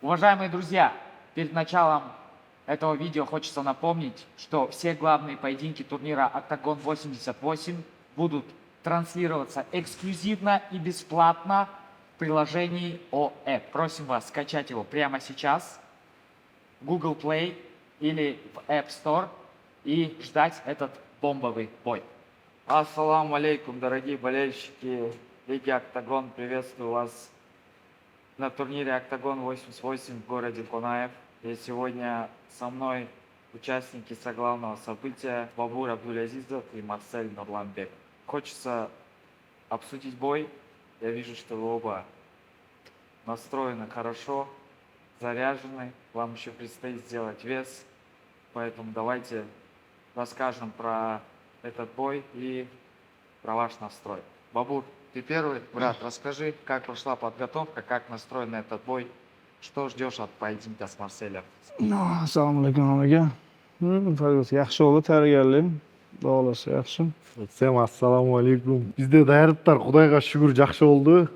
Уважаемые друзья, перед началом этого видео хочется напомнить, что все главные поединки турнира Octagon 88 будут транслироваться эксклюзивно и бесплатно в приложении ОЭ. Просим вас скачать его прямо сейчас в Google Play или в App Store и ждать этот бомбовый бой. Ассаламу алейкум, дорогие болельщики Лиги Octagon. Приветствую вас на турнире Octagon 88 в городе Конаев. И сегодня со мной участники соглавного события Бабур Абдулязизов и Марсель Нурланбек. Хочется обсудить бой. Я вижу, что вы оба настроены хорошо, заряжены. Вам еще предстоит сделать вес. Поэтому давайте расскажем про этот бой и про ваш настрой. Бабур, ты первый. Брат, расскажи, как прошла подготовка, как настроен на этот бой. Что ждешь от поединка с Марселем? Assalomu alaykum aka. Yaxshi bo'ldi, tayyorgarlik. Xudo yaxshi. Всем ассаламу алейкум. Bizde даярдыктар Кудайга шүгүр жакшы болду.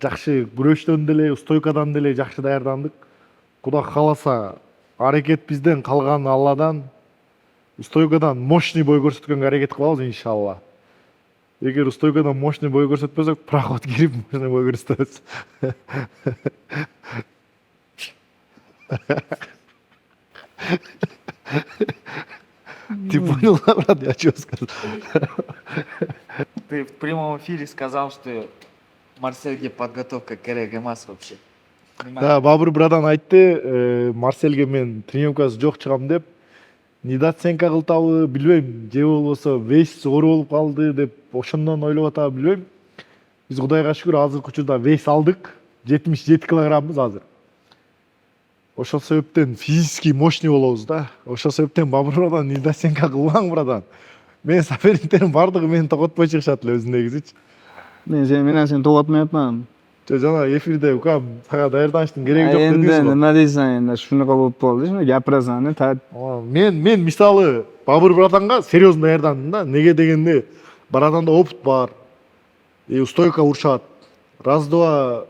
Жакшы күрөштөн деле, стойкадан деле жакшы даярдандык. Кудай кааласа, аракет бизден, калганы Алладан. Стойкадан мощный бой көрсөткөнгө аракет кылабыз иншалла. Эгер стойкадан мощный бой көрсөтпөсөк, проход кирип мощный бой көрсөтөбүз. Ты понял, брат, я что сказал? Ты в прямом эфире сказал, что Марсельге подготовка керек эмас вообще. Да, Бабур брадан айтты, Марсельге мен тренировкасы жок чыгам деп. Недооценка кылтабы билбейм, же болбосо вес оор болуп калды деп ошондон ойлоп атабы билбейм. Биз Кудайга шүгүр азыркы учурда вес алдык. 77 килограммбыз азыр. Ошол себептен физически мощный болобуз да. Ошол себептен Бабур брадан недооценка кылбаң брадан. Мен соперниктерим бардыгы мени токотпой чыгышат эле өзүндөгүсүчү. Men менен сени то'g'atmayapman. Жана эфирде укам тага даярданыштын кереги жок Endi дедиңиз го. nima deysan endi shunaqa bo'lib qoldi, shuni gapirasan. Мен мисалы Бабур братанга серьезно даярдандым да. Неге дегенде братанда опыт бар. Стойка урушат. Раз-два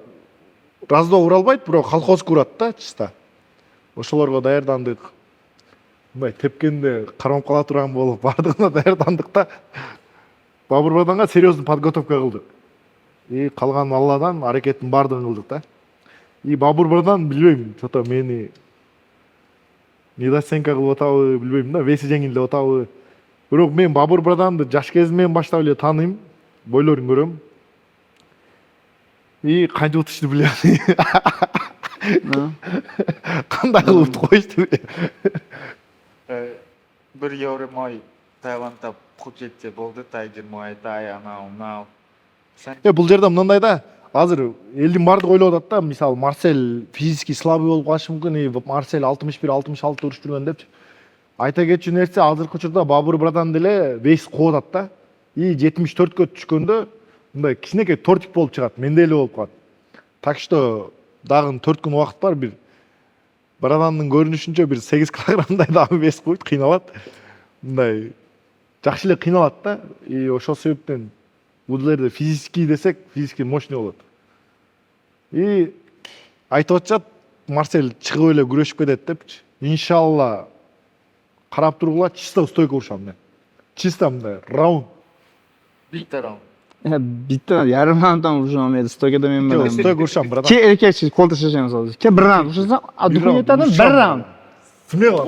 уралбайт, бирок колхозго урат да, чисто. Ошолорго даярдандык. Мындай тепкенде кармап кала турган болуп бардыгына даярдандык да. Бабур братанга серьезно подготовка кылдык. Калган Алладан аракеттин бардыгын кылдык да. Бабур брадан билбейм, что-то мени недооценка кылып атабы, билбейм да, веси жеңил деп атабы. Бирок мен Бабур браданды жаш кезимден баштап эле тааныйм, бойлорун көрөм. Канча утушту билем. Кандай кылып утуп коюшту. Бир евро мой Таиландда Пхукетте болду, Тайгер Муай Тай, анау мынау. Бул жерде мындай да, азыр элдин бардыгы ойлоп атат да, мисалы Марсель физически слабый болуп калышы мүмкүн, Марсель 61-66 уруш жүргөн депчи. Айта кетчү нерсе, азыркы учурда Бабур брадан деле вес кооп атат да. 74кө түшкөндө мындай кичинекей тортик болуп чыгат, менде эле болуп калат. Так что дагы 4 күн убакыт бар, бир брадандын көрүнүшүнчө бир 8 килограммдай дагы вес койт, кыйналат. Мындай жакшы эле кыйналат да. Ошол себептен бул жерде физический десек, физически мощный болот. Айтып атышат, Марсель чыгып эле күрөшүп кетет депчи. Иншалла карап тургула, чисто стойка урушам мен. Чисто мындай раунд. Bitta round. Bitta yarim raunddan urisham edi, stoykada men bilan. Stойка урушам, братан. Ke erkakchi qo'l tashlashamiz hozir. Ke bir raund ursam, duxun yetadi, bir raund. Смело.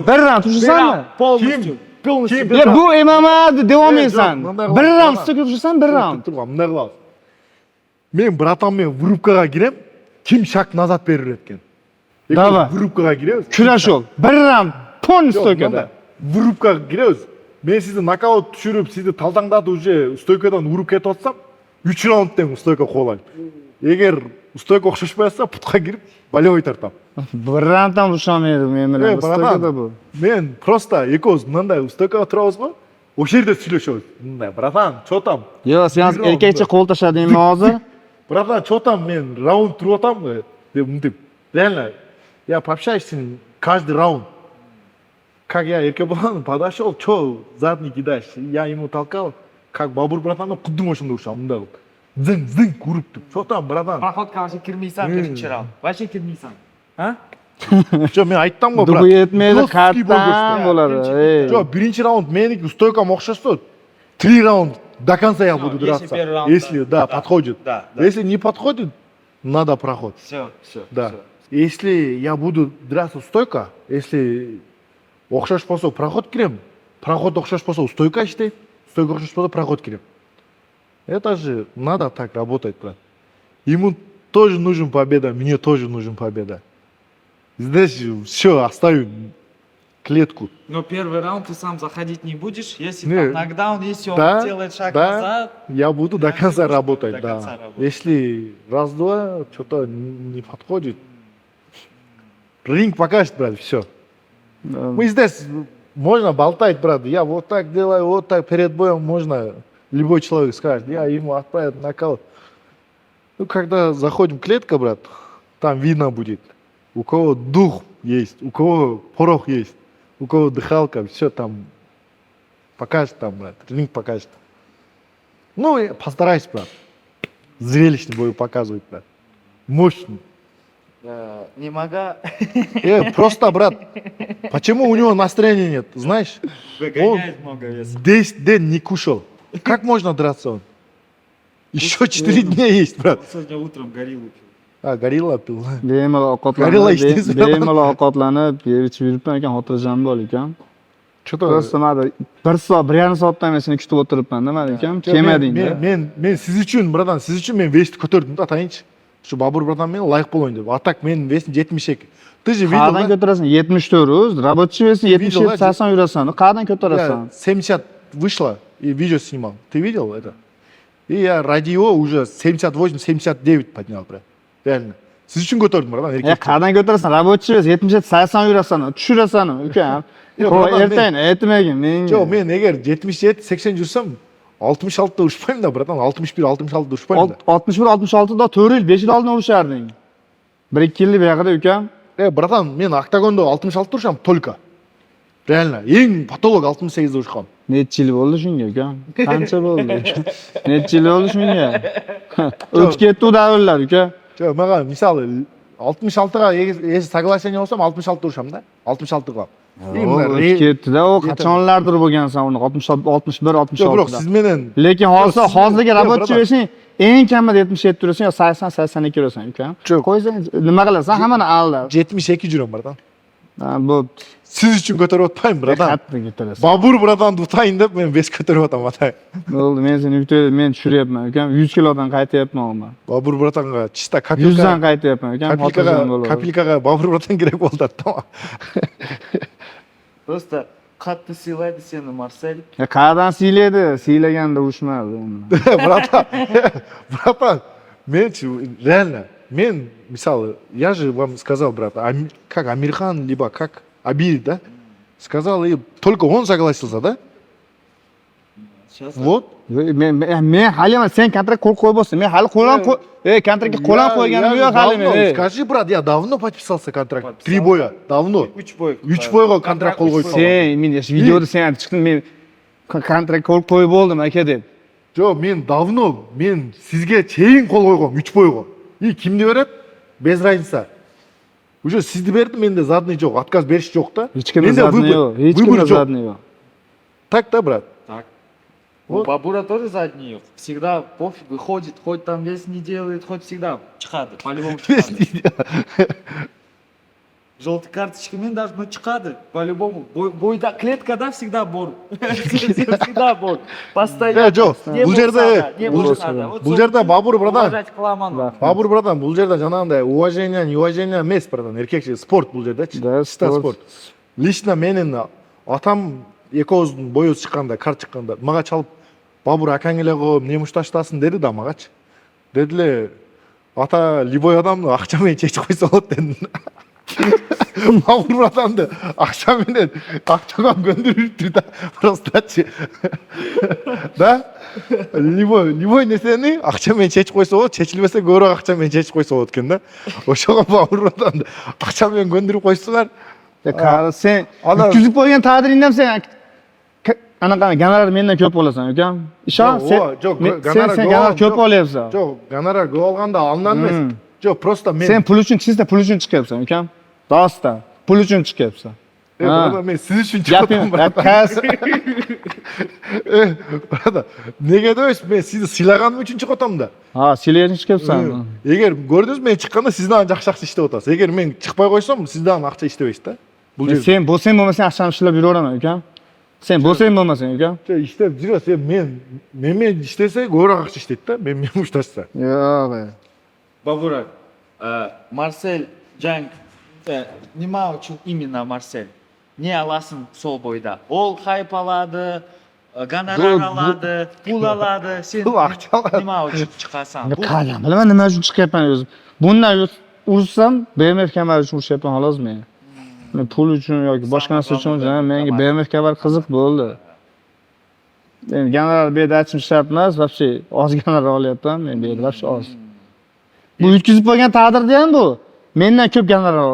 Bir raund ursanmi? Полностью. Ya bu MMA devam etsan. Bir raund stoyka ursan, bir raund. Мындай кылабыз. Мен братан менен врубкага кирем, ким шаг назад берер экен. Давай. Врубкага киребиз. Kurash ol. Bir raund pon stoykada. Врубкага киребиз. Мен сизди нокаут түшүрүп, сизди талдаңдатып уже стойкадан уруп кетип атсам, 3 раунд тең стойка куулайм. Эгер стойка окшошпой атса, путка кирип, болевой тартам. Bir raunddan urisham edi men bilan stoykada bu. Мен просто экөөбүз мындай стойкага турабыз го, ошол жерде сүйлөшөбүз. Мындай, братан, чо там? Yo, sen erkakcha qo'l tashladingmi hozir? Братан, чо там? Мен раунд туруп атам деп мынтип. Реально, я пообщаюсь с ним каждый раунд. Как я Эркебулану подошел, что задний кидаешь? Я ему толкал, как Бабур братан, кудум ошондой урушам, мындай кылып. Zing urib turib. Cho'tan, bratan. Проходка вообще kirmaysan birinchi raund. Вообще kirmaysan. Ha? Jo, men aytdim-ku, Dugu brat. yetmaydi, Жесткий бой qatdan ko'rsatdi. bo'ladi. Jo, birinchi raund meniki стойкам o'xshashsa, 3 раунд до конца я буду Если драться. первый раунд, Если, да, подходит. Да, да. Если не подходит, надо проход. Все. Да. Если я буду драться стойка, если o'xshash bo'lsa проход kirem, проход o'xshash bo'lsa стойка ishtaydi, стойка o'xshash bo'lsa проход kirem. Это же надо так работать, брат. Ему тоже нужен победа, мне тоже нужен победа. Здесь все, оставим клетку. Но первый раунд ты сам заходить не будешь, если Не. там нокдаун, если он Да, делает шаг да. назад. Я буду до Да, конца ты будешь работать, до да. конца работать. Если раз-два что-то не подходит, ринг покажет, брат, все. Мы здесь можно болтать, брат. Я вот так делаю, вот так перед боем можно. Любой человек скажет, я ему отправил нокаут. Ну, когда заходим в клетку, брат, там видно будет, у кого дух есть, у кого порох есть, у кого дыхалка, все там покажет там, брат, ринг покажет. Ну, и постарайся, брат. Зрелищный бой показывает, брат. Мощный. Не могу. Просто, брат, почему у него настроения нет, знаешь? Выгоняет много веса. 10 дней не кушал. Как можно драться он? Еще 4 дня есть, брат. Он сегодня утром гориллу пил. А, горилла пил. Bemalol Gorilla ishdingiz, ovqatlanib, bemalol ovqatlanib, ichib yuribman ekan, xotirjam bo'l ekan. Что-то... Просто mana 1 soat, 1,5 soatdan men seni kutib o'tiribman-da, mana ekan. Kelmading-da. Men siz uchun, bratan, siz uchun men vesti ko'tardim da, atayinchi. Shu Babur bratan men loyiq bo'layin deb. A tak men vestim 72. Ты же видел, Qayerdan да? ko'tarasan? 74 o'z, рабочий вес 77, Видел, да? 80 yurasan. Qayerdan Я ko'tarasan? 70 вышло и видео снимал. Ты видел это? И я ради его уже 78-79 поднял, брат. Реально. Siz uchun ko'tardim, bratan, Ya qayerdan ko'tarasan? Рабочий вес 77, 80 yurasan. Tushirasan, ukam. Yo'q, Qo'y, bratan, ertayin aytmagin menga. Yo, men agar 77-80 yursam 66da urishmayman da, bratan. 61-66da urishmayman da. 61, 66da 4 yil, 5 yil oldin urisharding. 1-2 yil buyog'ida ukam. Братан, мен октагонда 66 turisham только. Реально, ең патолог 68 da urishqam. Necha yil bo'ldi shunga ukam? Qancha bo'ldi? Necha yil bo'ldi shunga? O'tib ketdi u davrlar uka. Jo, mаған мысалы 66ga esi соглашение olsam 66 urisham da. 66 qilib. O'tib ketdi-da, u qachonlardir bo'lgansan uni 61, 66. Yo'q, siz menen Lekin hozirgi Yo'q, рабочий brother. vesing eng kamida 77 turasan yo 80, 82 turasan ukam. Yo'q. Qo'ysang nima qilasan? Hammani aldab. 72 juraman, bratan. Ha, bo'pti. Siz uchun ko'tarib o'tmayman, bratan. Qattiq ko'tarasan. Babur bratanni tutayın deb men bes ko'tarib o'taman, atay. Bo'ldi, men seni yutib, men tushiryapman ukam. 100 kilodan qaytyapman hozir. Babur bratanga chista 100 dan qaytyapman ukam. Xotirjam bo'l. Kapilkaga Babur bratan kerak bo'ldi, tamam. Просто қатты сыйлайды сені Марсель. Ya qayerdan siylaydi? Siylaganda urushmadi endi. Братан, реально, мысалы, я же вам сказал, брат, как Амирхан, либо как Абиль, да? Сказал, и только он согласился, да? Сейчас. Вот. Men hali emas, sen kontrakt qo'yib bo'lsin. Men hali qo'lan kontraktga qo'lan qo'yganim yo'q hali men. Скажи, брат, я давно подписался контракт. 3 боя, давно. 3 boy. 3 boyga kontrakt qo'l qo'ydim. Sen, men videoda sen aytib chiqding, men kontrakt qo'yib bo'ldim aka deb. Jo, men давно, men sizga cheyin qo'l qo'ygan 3 boyga. И kimni beradi? Без разницы. Уже sizdi berdim, menda задний жоқ, отказ berish жоқ да. Hech kimda zadniy yo'q. Hech kimda zadniy yo'q. Так, да, брат? Так. Вот. У Бабура тоже задний. Всегда пофиг, выходит, хоть там вес не делает, хоть всегда чхады. По-любому чхады. Желтой карточками даже, ну чхады. По-любому. Бойда, клеткада всегда бор. Всегда бор. Постоянно. Жо, Не бұл жерде, не надо. Вот бұл жерде Бабур, братан. уважать Каламанова. Бабур, братан, бұл жерде жаңағындай уважение, неуважение емес, братан. Еркекше спорт бұл жерде. Да, Чисто спорт. Лично менің атам екеуіміздің бойымыз шыққанда, карт шыққанда, маған чалып, Бабур акаң келе қойып, не мұшташтасын деді да мағач. Деділе, ата любой адамды ақшамен шешіп қойса болады дедім. Бабур братанды ақшаменен ақшаға көндіріп тұр да, просто. Да? Любой нәрсені ақшамен шешіп қойса болады, шешілмесе көбірек ақшамен шешіп қойса болады екен да. Ошоға Бабур братанды ақшамен көндіріп қойсыңар. Ya qarı sen 300 qo'ygan taqdiringda ham sen anaqa gonorar mendan ko'p olasan, ukam. Ishon, Yo'q, sen yo'q, sen gonorar ko'p yo'q. olyapsan. Yo'q, gonorar ko'p olganda alından emas. Yo'q, просто men Sen pul uchun, sizda pul uchun chiqyapsan, ukam. Rostdan, pul uchun chiqyapsan. Brother, men siz uchun Gaping, chiqyapman. qaysi? Brother, nega deysiz? Men sizni silaganim uchun chiqyapman-da. Ha, silayering chiqyapsan. Agar ko'rdingiz, men chiqqanda sizdan yaxshi ishlayap o'tasiz. Agar men chiqmay qo'ysam, sizdan ақша ishlaysiz-da. Bu yerda. Sen bo'lsang bo'lmasang yaxshilab ishlab yuraveraman, ukam. Sen bo'lsang bo'lmasang, ukam. İşte жүрasiz, men ishlasa ko'proq ақша ishlaydi-da. Men ushlashsa. Yo'q. Бабурак, Марсель Джанг, nima uchun именно Марсель? Не аласың сол бойда? Ол хайп алады, гонорар алады, pul aladi, sen Pul ақша aladi. nima uchun chiqasan? Bu Qani, bilaman nima uchun chiqyapman o'zim. Bundan ursam, BMF kamar uchun urishyapman xolos men. Men pul uchun yoki boshqa narsa uchun emas, menga BMF kamar qiziq bo'ldi. Men gonorar berib aytishim shart emas, вообще oz gonorar olyapman, men bu yerda вообще oz. Bu yutkizib qo'ygan taqdirda ham bu mendan ko'p gonorar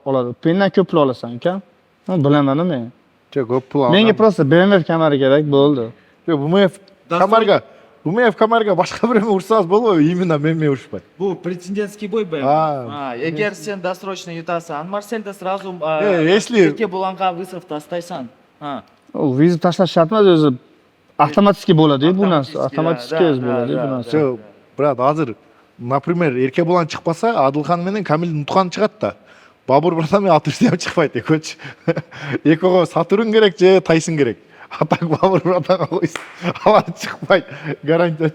oladi. Mendan ko'p pul olasan, ukam. Bilaman men. Ko'p pul Menga просто BMF kamari kerak bo'ldi. Yo'q, bu MEF kamarga boshqa birini ursangiz bo'lmaydi, именно men urishmay. bu pretendentский бой бе? Егер sen досрочно yutasan, Marsel'da сразу если Erkebulanға вызов тастайсан. U vizit tashlash shart emas, o'zi avtomatik bo'ladi-ku bu narsa. Avtomatik bo'ladi bu narsa. Yo'q, брат, hozir например, Erkebulan chiqmasa, Adilxon bilan Kamil Nutxon chiqadi-da. Babur bilan men atirsa ham chiqmaydi, ko'ch. Ekoga Saturn kerak, je Tyson kerak. А так Babur bilan qo'ysa, hali chiqmaydi, гарантия.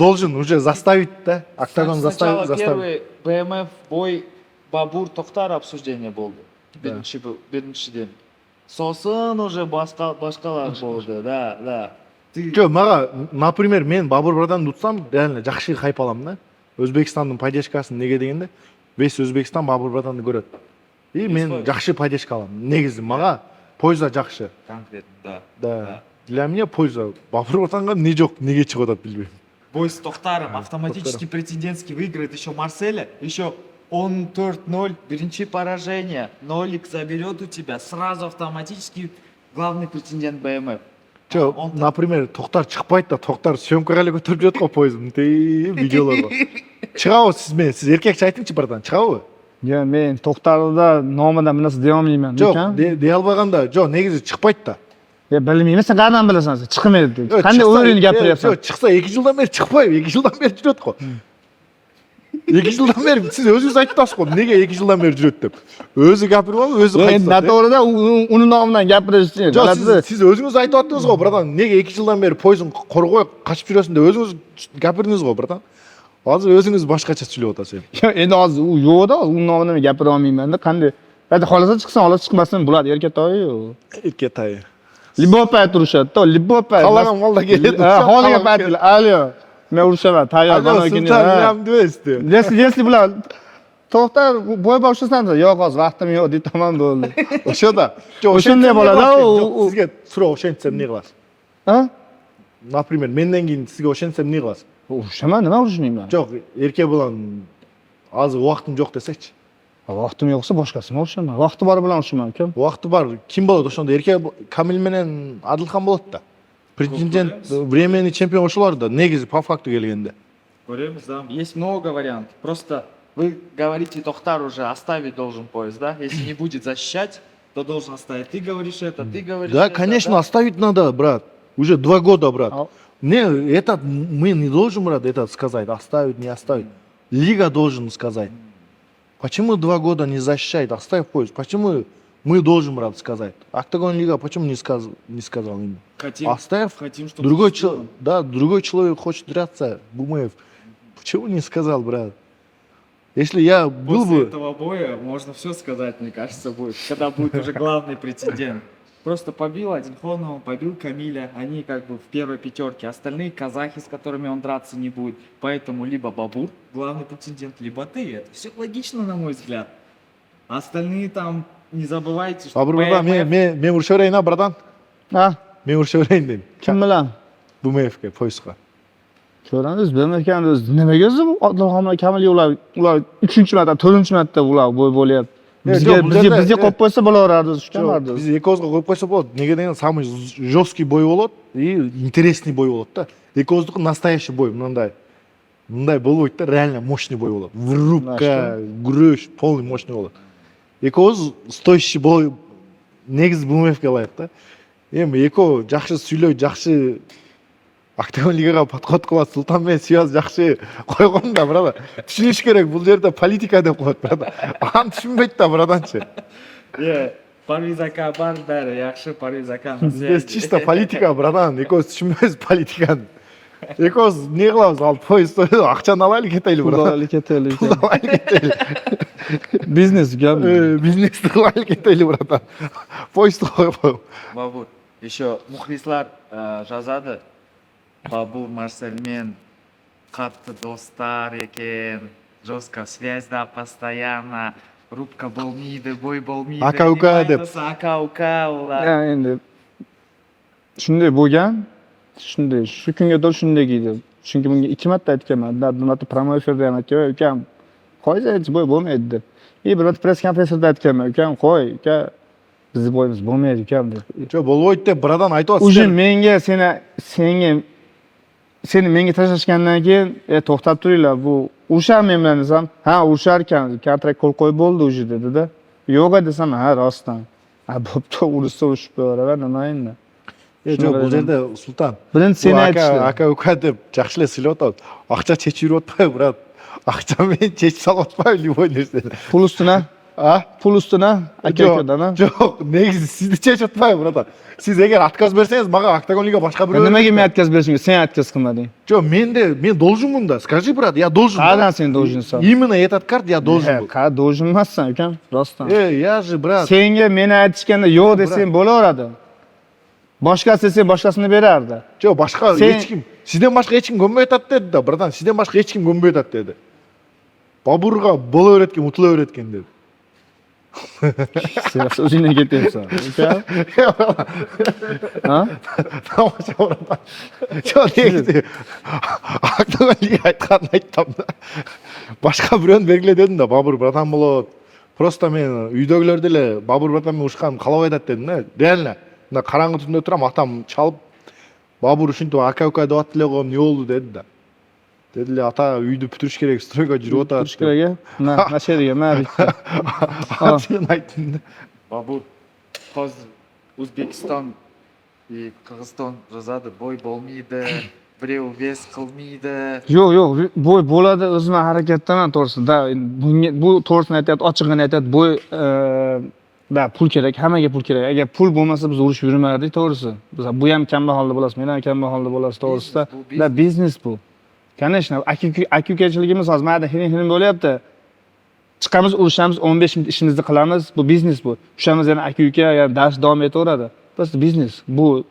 Должен уже заставить-да, октагон Сначала заставить. первый БМФ бой Бабур Тоқтар обсуждение болды. Біріншіден. Сосын уже башқалар болды, да. Жоқ, мага, например, мен Бабур брадан ұтсам, реально жақсы хайп аламын да. Өзбекстанның поддержкасын неге дегенде, весь Өзбекстан Бабур браданды көреді. И мен жақсы поддержка аламын. Негізі мага польза жақсы. Конкретно, Да. Для меня польза. Бабур браданға не жоқ, неге шығып жатады білмеймін. Бой с Тохтаром автоматически претендентский выиграет еще Марселя, еще он 4-0, бірінші поражение, нолик заберет у тебя, сразу автоматически главный претендент БМФ. Жоқ, например, Тоқтар шықпайды да, Тоқтар съемкаға әлі көтеріп жатыр ғой пойызым. Видеоларға. Шыға ғой сіз еркекше айтыңызшы братан, шыға ғой? Yo'q, men To'xtarda nomidan bir narsa deya olmayman. Жоқ, дей албағанда, жоқ, негізі шықпайды да. Bilmayman, sen qandan bilasan? Chiqmaydi deb. Qanday o'yinni gapiryapsan? Жоқ, шықса 2 жылдан бері шықпайды, 2 жылдан бері жүреді ғой. 2 жылдан бері сіз өзіңіз айтасыз ғой, неге 2 жылдан бері жүреді деп. Өзі гапырып алып, өзі қайтса. Noto'g'rida uni nomidan gapirish uchun. Жоқ, сіз өзіңіз айтып attыңыз ғой, братан. Неге 2 жылдан бері пойызын қорғой қашып жүресің деп өзіңіз гапырдыңыз ғой, братан. Hozir o'zingiz boshqacha сөйлеп o'tasiz. Yo'q, endi hozir u yo'qda, uni nomidan gapira olmayman-da. Qanday? Qayda xolasa chiqsin, xolos chiqmasin bo'ladi, erkatoy. Erkatoy. Libop payt urishadi-da, libop payt. Qolagan molda keladi. Ha, hozirgi paytda. Alyo. Men urishaman, tayyor bo'lmagan. Если bular To'xtar, bo'y boshlasan, yo'q, hozir vaqtim yo'q deb tamom bo'ldi. O'shada. O'shanday bo'ladi. Sizga so'rab o'shantsam ne qilasiz? Ha? Например, mendan keyin sizga o'shantsam ne qilasiz? Urishaman, nima urishmayman? Yo'q, erkak bilan hozir vaqtim yo'q desak-chi. Vaqtim yo'qsa boshqasini urishaman. Vaqti bor bilan urishaman, ukam. Vaqti bor. Kim bo'ladi o'shanda? Erkak Kamil bilan Adilxon bo'ladi-da. Претендент, временный чемпион ошоларда, негизи по факту келгенде. Көреміз, да. Есть много вариантов. Просто вы говорите, Тохтар уже оставить должен пояс, да? Если не будет защищать, то должен оставить. Ты говоришь это, ты говоришь Да, это. конечно, оставить надо, брат. Уже 2 года, брат. Мы не должен, брат, это сказать, оставить, не оставить. Лига должен сказать. Почему 2 года не защищает, оставь пояс? Почему мы должен, брат, сказать? Октагон Лига почему не сказал именно? Оставь. Хотим, чтобы другой человек хочет драться, Бумаев. Почему не сказал, брат? Если я был После бы... этого боя можно все сказать, мне кажется, будет. Когда будет уже главный претендент. Просто побил Адильхонова, побил Камиля. Они как бы в первой пятерке. Остальные казахи, с которыми он драться не будет. Поэтому либо Бабур, главный претендент, либо ты. Это все логично, на мой взгляд. А остальные там, не забывайте, что Бабур, братан, мен уруша берейин, а, братан? Ha? Men uruша bereyин deyim. Kim bilan? Bumeyevga, poyizga. Ko'ramiz, bilmayman, nimaga o'zi bu Adilxon bilan Kamilga ular 3-marta, 4-marta ular bo'y bo'lyapti. Bizga qo'yib qo'ysa bo'laverardi, tushunardi. Biz ekозга коюп койсо болот. Неге деген самый жесткий бой болот и интересный бой болот да. Экоздуку настоящий бой мындай болбойт да, реально мощный бой болот. Врубка, күрөш, полный мощный болот. Экоз стоящий бой негизи БМФ-ге ылайык да. Эми эко жакшы сүйлөйт, жакшы Октагон лигага подход кылат, Султан менен связь жакшы койгон да, брат. Түшүнүш керек, бул жерде политика деп коет, брат. Аны түшүнбөйт да, братанчы. Парвиз ака бар, бәрі яқшы Парвиз ака. Здесь чисто политика, братан. Экоз түшүнбөйбүз политиканы. Экоз не кылабыз, ал поезд акчаны алайлы кетели, братан. Ketaylik. Пулду алайлы кетели. Biznes gap. Бизнести кылайлы кетели, братан. Поездди коюп. Бабур, еще мухлислар жазады. Бабур Марселмен қатты достар екен, жестко связьда постоянно, рубка болмайды, бой болмайды. Ака-ука деп. Ака-ука олар. Endi shunday bo'lgan. Shunday shu kunga to'g'ri shunday deydi. Chunki bunga 2 marta aytganman. Marta promo efirda ham aytgan, ukam, qo'ysa hech bo'y bo'lmaydi deb. Bir marta press konferensiyada aytganman, ukam, qo'y, uka, bizni bo'yimiz bo'lmaydi ukam deb. Жо болбойт деп братан айтып Уже атсыздар. seni menga tashlashgandan keyin to'xtab turinglar, bu o'sha men bilan desam, ha o'shar ekan, kontrakt qo'yib bo'ldi o'sha dedi-da. Yo'q desam, ha rostdan. Bo'pti, ursa ushib qo'yaver, nima endi. Жо бул жерде Султан. Birinchi seni aytishdi. Aka-ука деп жакшы эле сүйлөп атат. Акча чечип жүрүп атпайбы, брат? Акча менен чечип салып атпайбы любой нерсени? Pul ustuna, А? pul ustuna, aka-ukadan. Жок, негизи сизди чечип атпайбы, брат? Сиз эгер отказ берсеңиз, мага Октагон лига башка бирөө. Nimaga men отказ berishim? Sen отказ qilmading. Жо, мен должен да. Скажи, брат, я должен. Qanaqa sen долженsan? Именно этот карт я должен. Qa должен emassan, ukam, rostdan. Я же, брат. Senga meni aytishganda yo'q desang bo'laveradi. Boshqasi desa boshqasini berardi. Жо, башка Sen- эч ким, сизден башка эч ким көнбөй атат деди да, братан. Сизден башка эч ким көнбөй атат деди. Бабурга боло береткен, утула береткен деди. Sen o'zingdan ketyapsan. Ukam? Ha? Тамаша, братан. Жо, негизи Октагон лига айтканын айттым да. Башка бирөөнү бергиле дедим да, Бабур братан болот. Просто мен үйдөгүлөр деле Бабур братан менен ушканымды каалабай атат дедим да. Реально. Мына караңгы түндө турам, атам чалып, Бабур ушинтип ака-ука деп аттып эле коем, эмне болду деди да. Деди эле, ата үйдү бүтүрүш керек, стройго жүрүп атат. Turush kerak. Na she'riga, ma bitta. Сен айттың да. Бабур, hozir O'zbekiston и Qirg'iziston жазады, бой болмайды, birev вес qilmaydi. Yo'q, bo'y bo'ladi, o'zimdan harakatdaman to'g'risi. Da, bu to'g'risini aytyapti, ochig'ini aytyapti, bo'y da pul kerak, hammaga pul kerak. Agar pul bo'lmasa biz urushib yurmardik, to'g'risi. Biz bu ham kambag'alda bo'lasiz, men ham kambag'alda bo'lasiz, to'g'risida. Da biznes bu. Конечно, aka-ukachiligimiz hozir mana hirin bo'lyapti. Chiqamiz, urushamiz, 15 minut ishimizni qilamiz. Bu biznes bu. Tushamiz yana aka-uka, yana dars davom etaveradi. Bas biznes. Bu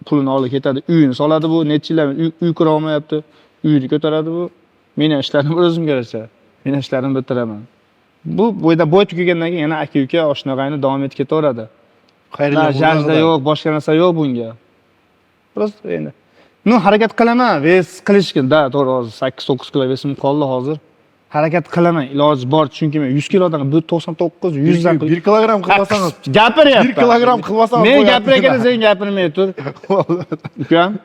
pulini olib ketadi, uyini soladi bu, necha yillar uy qura olmayapti. Uyini ko'taradi bu. Meni ishlarim o'zimga yarasha. Men ishlarimni bitiraman. Bu bo'yda bo'y tugagandan keyin yana aka-uka oshna-g'ayni davom etib ketaveradi. Jajda yo'q, boshqa narsa yo'q bunga. Просто endi. Nu harakat qilaman, ves qilishga, da, to'g'ri hozir 8-9 kilo vesim qoldi hozir. Harakat qilaman, iloji bor, chunki men 100 kilodan 99, 100 dan 1 kilogramm qilmasangiz, gapiryapman. 1 kilogramm qilmasangiz Men gapirgan sen gapirmay tur. Ukam.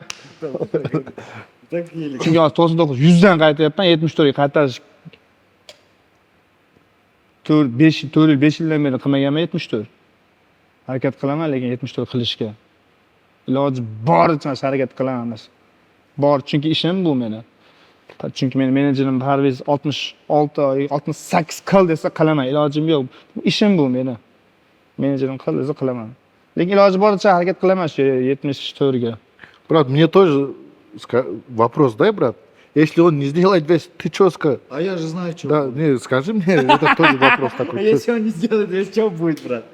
Chunki hozir 99, 100 dan qaytyapman, 74 ga qaytarish 4-5 yildan beri qilmaganman 74. Harakat qilaman, lekin 74 qilishga. Iloji boricha harakat qilaman. Bor, chunki ishim bu meni. Chunki meni menejerim Parviz 66 oy, 68 qil desa qilaman, ilojim yo'q. Ishim bu meni. Menejerim qil desa qilaman. Lekin iloji boricha harakat qilaman shu 74 ga. Брат, мне тоже вопрос дай, брат. Если он не сделает вес, ты что скажешь? А я же знаю, что Да, не, скажи мне, это тоже вопрос такой. Если он не сделает вес, что будет, брат?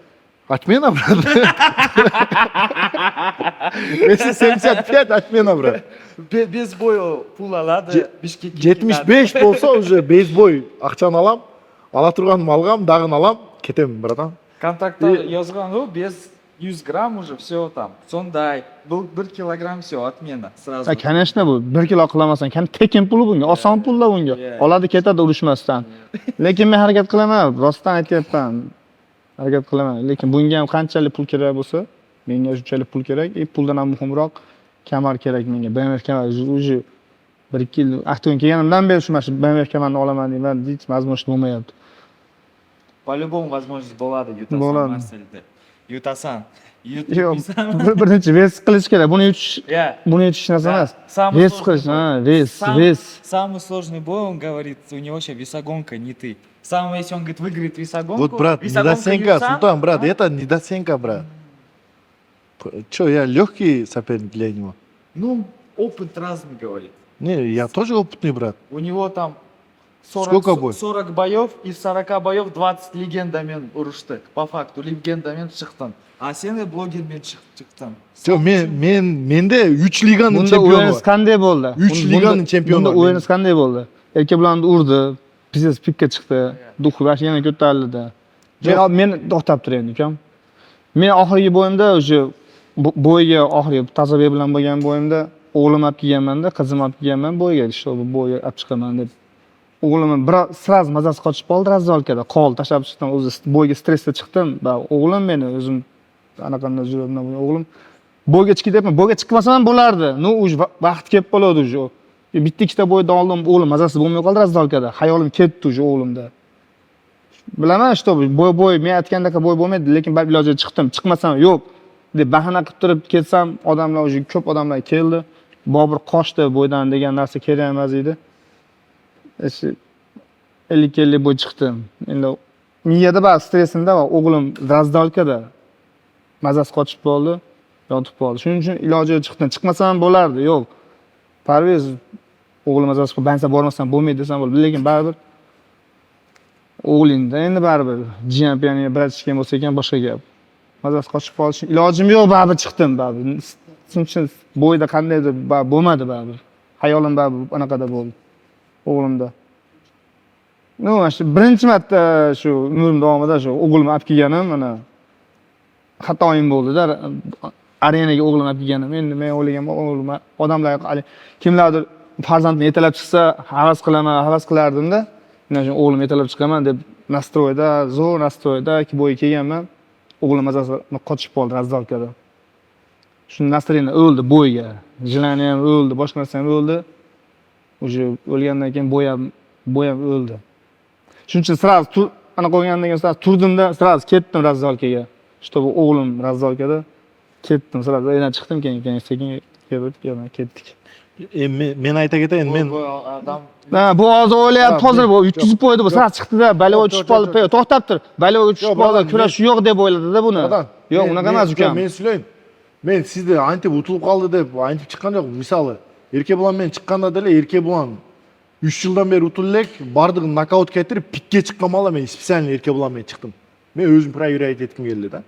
Отмена, брат. Если 75, отмена, брат. Без боя пул алады, Бишкекке 75 болса уже без бой акчаны алам, ала турганым алгам, дагын алам, кетем, братан. Контрактта жазған ғой, без 100 грамм уже все там. Сондай. 1 килограмм все, отмена. Сразу. Конечно bu 1 kilo qilamasan, kan tekin pul bunga, oson pullar bunga. Oladi ketadi urushmasdan. Lekin men harakat qilaman, rostdan aytyapman. Harakat qilaman. Lekin bunga ham qanchalik pul kerak bo'lsa, menga shunchalik pul kerak. Puldan ham muhimroq kamar kerak menga. BMW kamar уже 1-2 yil Aqto'yga kelganimdan beri shu mana shu BMW kamarni olaman deyman, hech возможность bo'lmayapti. По-любому возможность bo'ladi yutasan Bo'ladi. Marselda. Yutasan. Yo'q, Yutmaysan. birinchi ves qilish kerak. Я. Buni yutish narsa Да, emas. самый Ves сложный qilish, бой. ha, ves, Сам- ves. Самый сложный бой, он говорит, у него сейчас весогонка, не ты. Самое, если он говорит, выиграет весогонку, Вот, брат, весогонка недооценка, Юсан, Султан, брат, а? это недооценка, брат. Че, я легкий соперник для него? Ну, опыт разный, говорит. Не, я тоже опытный, брат. У него там 40, Сколько боев? 40 боев, из 40 боев 20 легендамен урышты. По факту, легендамен шықтын. А сені блогермен шықтын. Жоқ, менде 3 лиганың Bunda чемпионы o'yiniz бар. qanday bo'ldi? Uch liganing chempioni Bunda bor o'yiniz qanday bo'ldi? Erkaklarni urdi, pizza pikka chiqdi, duxlash yana ko'tarildi. Men to'xtab turay endi, ukam. Men oxirgi bo'yimda o'sha bo'yiga oxirgi tajriba bilan bo'lgan bo'yimda o'g'lim olib kelganman-da, qizim olib kelganman bo'yiga, bu bo'yiga olib chiqaman deb. O'g'limni sraz mazasi qochib qoldi razdolkada, qol tashlab chiqdim, o'zi bo'yiga stressda chiqdim. Va o'g'lim meni o'zim anaqanday yuribman, o'g'lim bo'yga chiqyapman, bo'yga chiqmasam ham bo'lardi. No, uj vaqt kelib qoladi uj. Bitta ikkita bo'yda oldim, o'g'lim mazasi bo'lmay qoldi razdolkada. Hayolim ketdi uj o'g'limda. Bilaman, что bo'y men aytgandek bo'y bo'lmaydi, lekin baribir ilojiga chiqdim. Chiqmasam yo'q deb bahana qilib turib ketsam, odamlar uj ko'p odamlar keldi. Bobur qochdi bo'ydan degan narsa kerak emas edi. 50 bo'y chiqdim. Endi miyada bor stressimda va o'g'lim razdolkada mazasi qochib qoldi, yotib qoldi. Shuning uchun ilojiga chiqdim. Chiqmasam ham bo'lardi, yo'q. Parvez o'g'lim mazasi bansa bormasam bo'lmaydi desam bo'ladi, lekin baribir o'g'lingda endi baribir chempioniga bratishgan bo'lsa ekan boshqa gap. Mazasi qochib qolish ilojim yo'q, baribir chiqdim baribir. Chunki bo'yda qandaydir bo'lmadi baribir. Hayolim baribir anaqada bo'ldi o'g'limda. No, shu birinchi marta shu umrim davomida shu o'g'limni olib kelganim, mana xatoyim bo'ldi-da. Arenaga o'g'lim olib kelganim. Endi men o'ylaganman, o'g'lim odamlar kimlardir farzandni yetalab chiqsa, havas qilaman, havas qilardim-da. Mana shu o'g'lim yetalab chiqaman deb nastroyda, zo'r nastroyda bo'yi kelganman. O'g'lim mazasi qochib qoldi razdolkada. Shu nastroyni o'ldi bo'yga. Jilani ham o'ldi, boshqa narsa ham o'ldi. O'sha o'lgandan keyin bo'y ham o'ldi. Shuning uchun sразу ana qo'ygandan keyin sразу turdimda, sразу ketdim razdolkaga. Чтобы o'g'lim razdolkada ketdim, sразу yana chiqdim, keyin sekin kelib yana ketdik. Men ayta ketayin, men Адам Ha, bu hozir o'ylayapti, hozir bu 300 qo'ydi, bu sразу chiqdi-da, baloga tushib qoldi. To'xtab tur. Baloga tushib qoldi, kurash yo'q deb o'yladi-da buni. Yo'q, unaqa emas ukam. Men сөйлейін. Men sizді антип ұтылып қалды деп, антип шыққан жоқ. Мысалы, ерке бұлан мен шыққанда деле, ерке бұлан 3 жылдан бері ұтылылек, бардығын нокаут кетіріп, пикке шыққан мала мен специально ерке бұлан мен шықтым. Мен өзім проверять еткім келді да.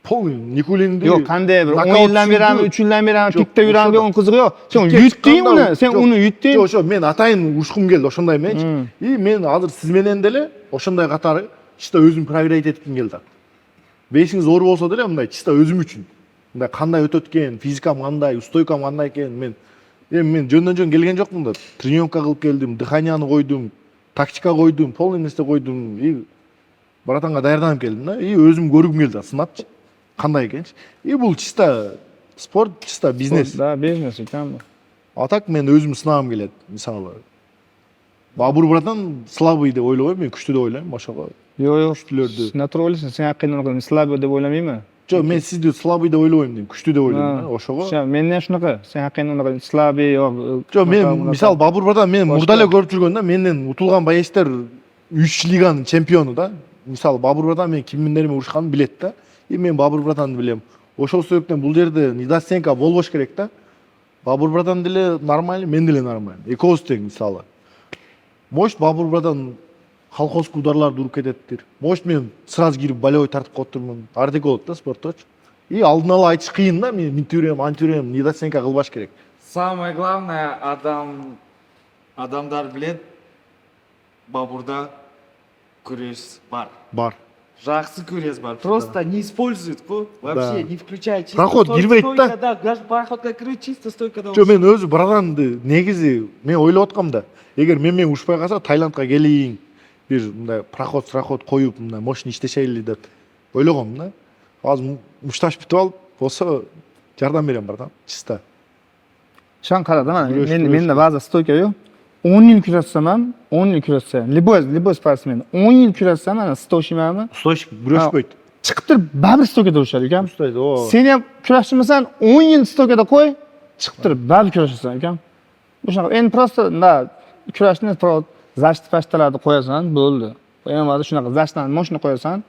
Полный Никулинді Yo'q, qanday bir 10 yildan beri, 3 yildan beri pikda yuramiz, o'n qiziq yo'q. Sen yutding uni, sen uni yutding. Жоқ, мен атайын ұшқым келді, ошондай мен. И мен азыр сіз менен деле ошондай катары чисто өзүм проверять еткім келді. Бешиңиз оор болсо деле мындай чисто өзүм үчүн. Мындай кандай өтөт экен, физикам кандай, устойкам кандай экен, мен жөндөн келген жокмун да. Тренировка кылып келдим, дыханияны койдум, тактика койдум, полный нерсе койдум. И братанга даярданып келдим да. И өзүм көргүм келди, сынапчы. Кандай экенчи. И бул чисто спорт, чисто бизнес. Да, бизнес ekan bu. А так мен өзүм сынагым келет. Мисалы Бабур братан слабый деп ойлобойм, мен күчтүү деп ойлойм, башка. Yo'q, Күчтүүлөрдү. naturalist, sen haqqingni qilib, slab deb o'ylamayman. Жок, мен сизди слабый деп ойлобойм дейм, күчтүү деп ойлойм, ошого. Men ham shunaqa, sen haqqingni unaqa slab yo'q. Жок, мен мисалы Бабур братан мен мурда эле көрүп жүргөн да, менден утулган боецтер 3 лиганын чемпиону да. Мисалы Бабур братан мен кимдермен урушканын билет да. И мен Бабур братанды билем. Ошол себептен бул жерде недооценка болбош керек да. Бабур братан деле нормально, мен деле нормально. Экөөбүз тең мисалы. Может Бабур братан колхозку ударларды уруп кететтир. Может мен сразу кирип болевой тартып коюп турмун. Ардек болот да спортточу. И алдын ала айтыш кыйын да, мен минтип жүрөм, антип жүрөм, недооценка кылбаш керек. Самое главное, адамдар билет, Бабурда күреш бар. Бар. Жақсы көресіз бар. Просто не использует, вообще не включает. Чисто Проход кирбейт да. стойкада, даже пароходқа кіреді, чисто стойкада. Жо, мен өзі бір адамды негізі мен ойлап отқам да. Егер менімен ұшпай қалса Таиландқа келейін, бір мындай проход қойып, мындай мощный иштешейли деп ойлағам да. Азыр мушташ бүтүп алып, болса жардам берем братан, чисто. Şan qaradim ana. Күреш. Menda ba'zi stoyka yo'q. 10 yil kuratsam ham, 10 yil kuratsa, любой sportsmen 10 yil kuratsam ana stoshimami? Стойчик күрөшпөйт. Chiqib turib baribir stoykada urishadi ukam. Устойdi, о. Sen ham kurashchimisan, 10 yil stoykada qo'y, chiqib turib baribir kurashasan ukam. O'shaqa endi prosta kurashni zashti pashtalarni qo'yasan, bo'ldi. Endi shunaqa zashtani moshina qo'yasan.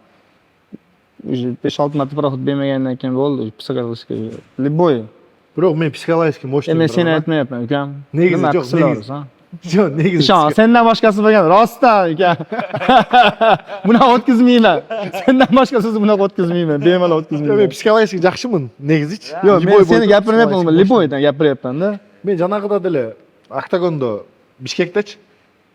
5-6 marta proxod bermagandan keyin bo'ldi. Psixologический любой. Biroq men psixologический мощный. Men seni aytmayapman ukam. Negizi Nima yo'q, qilsa negizi. olasan? Yo'q, negizi. Ishon, sendan boshqasi bo'lgan rostdan ukam. Bunaqa o'tkazmayman. Sendan boshqasi bunaqa o'tkazmayman. Bemalol Yo'q, men o'tkazmayman. psixologический yaxshiman, negizi-chi. Yo'q, men seni gapirmayapman, liboydan gapiryapman-da. Men жанагыда деле октагондо Бишкектечи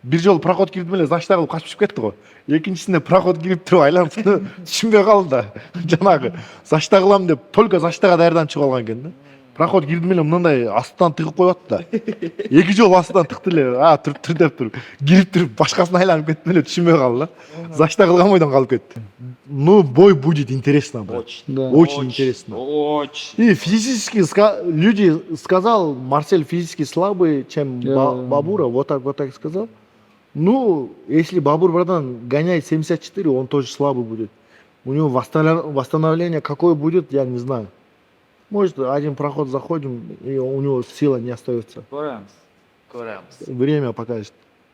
бир жолу проход кирип эле заштар кылып качып кетти го. Экинчисинде проход кирип туруп айланып түшүнбөй калды да. Жанагы зашта кылам деп только заштага даярданып чыгып алган экен да. Проход кирдим эле мындай астынан тыгып коюп атты да. Эки жолу астынан тыкты эле, туруп деп туруп, кирип туруп башкасына айланып кетти эле түшүнбөй калды да. Зашта кылган бойдон калып кетти. Ну, бой будет интересно, брат. Очень. Да. Очень интересно. Очень. И физически люди сказал, Марсель физически слабый, чем Бабура, вот так сказал. Ну, если Бабур, братан, гоняет 74, он тоже слабый будет. У него восстановление какое будет, я не знаю. Может, один проход заходим, и у него сила не остается. Көреміз. Время покажет.